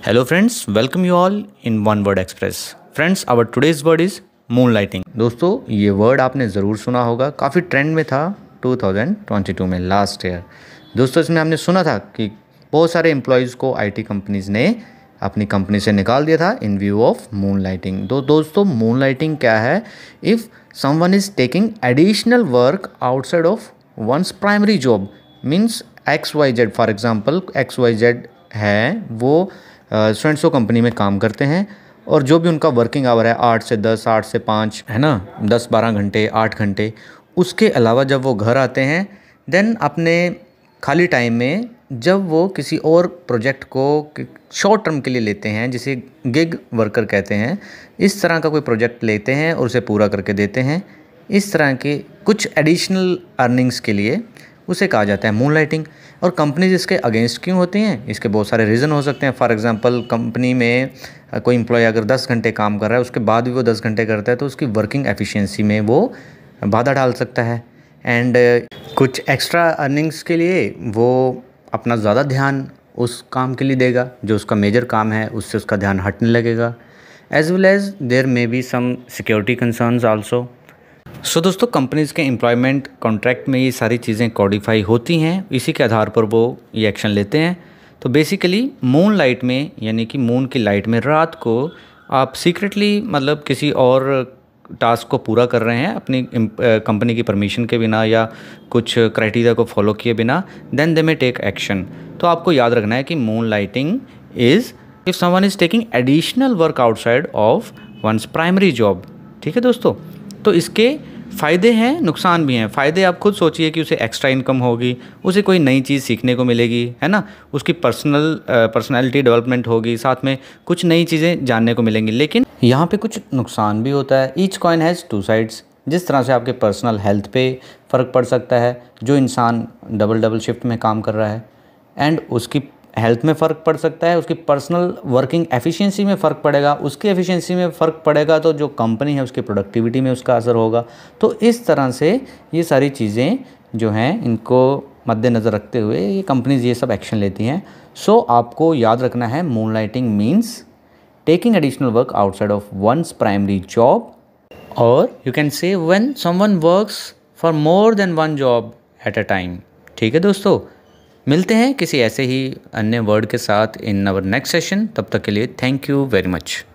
Hello friends, welcome you all in One Word Express. Friends, our today's word is moonlighting. दोस्तों ये word आपने ज़रूर सुना होगा, काफ़ी ट्रेंड में था 2022 में, लास्ट ईयर। दोस्तों इसमें हमने सुना था कि बहुत सारे एम्प्लॉयज़ को आईटी कंपनीज़ ने अपनी कंपनी से निकाल दिया था इन व्यू ऑफ मूनलाइटिंग। तो दोस्तों मूनलाइटिंग क्या है? If someone is taking additional work outside of one's primary job, means XYZ, for example XYZ है वो स्टूडेंट्स कंपनी में काम करते हैं और जो भी उनका वर्किंग आवर है 8 से 10, 8 से 5 है ना, 10-12 घंटे, 8 घंटे, उसके अलावा जब वो घर आते हैं देन अपने खाली टाइम में जब वो किसी और प्रोजेक्ट को शॉर्ट टर्म के लिए लेते हैं, जिसे गिग वर्कर कहते हैं, इस तरह का कोई प्रोजेक्ट लेते हैं और उसे पूरा करके देते हैं, इस तरह के कुछ एडिशनल अर्निंग्स के लिए उसे कहा जाता है मूनलाइटिंग। और कंपनीज इसके अगेंस्ट क्यों होती हैं? इसके बहुत सारे रीज़न हो सकते हैं। फॉर एग्जांपल कंपनी में कोई एम्प्लॉय अगर 10 घंटे काम कर रहा है, उसके बाद भी वो 10 घंटे करता है, तो उसकी वर्किंग एफिशिएंसी में वो बाधा डाल सकता है। एंड कुछ एक्स्ट्रा अर्निंग्स के लिए वो अपना ज़्यादा ध्यान उस काम के लिए देगा, जो उसका मेजर काम है उससे उसका ध्यान हटने लगेगा। As well as there may be some security concerns also. So दोस्तों कंपनीज़ के एम्प्लॉयमेंट कॉन्ट्रैक्ट में ये सारी चीज़ें कॉडिफाई होती हैं, इसी के आधार पर वो ये एक्शन लेते हैं। तो बेसिकली मून लाइट में, यानी कि मून की लाइट में रात को आप सीक्रेटली मतलब किसी और टास्क को पूरा कर रहे हैं अपनी कंपनी की परमिशन के बिना या कुछ क्राइटेरिया को फॉलो किए बिना, then they may take action. तो आपको याद रखना है कि moonlighting is if someone is taking additional work outside of one's primary job. ठीक है दोस्तों, तो इसके फ़ायदे हैं, नुकसान भी हैं। फ़ायदे आप खुद सोचिए कि उसे एक्स्ट्रा इनकम होगी, उसे कोई नई चीज़ सीखने को मिलेगी, है ना, उसकी पर्सनालिटी डेवलपमेंट होगी, साथ में कुछ नई चीज़ें जानने को मिलेंगी। लेकिन यहाँ पे कुछ नुकसान भी होता है। Each coin has two sides. जिस तरह से आपके पर्सनल हेल्थ पे फ़र्क पड़ सकता है, जो इंसान डबल शिफ्ट में काम कर रहा है एंड उसकी हेल्थ में फ़र्क पड़ सकता है, उसकी पर्सनल वर्किंग एफिशिएंसी में फ़र्क पड़ेगा, उसकी एफिशिएंसी में फ़र्क पड़ेगा तो जो कंपनी है उसकी प्रोडक्टिविटी में उसका असर होगा। तो इस तरह से ये सारी चीज़ें जो हैं इनको मद्देनज़र रखते हुए ये कंपनीज़ ये सब एक्शन लेती हैं। सो आपको याद रखना है moonlighting means taking additional work outside of one's primary job, और you can say when someone works for more than one job at a time. ठीक है दोस्तों, मिलते हैं किसी ऐसे ही अन्य वर्ड के साथ इन आवर नेक्स्ट सेशन। तब तक के लिए थैंक यू वेरी मच।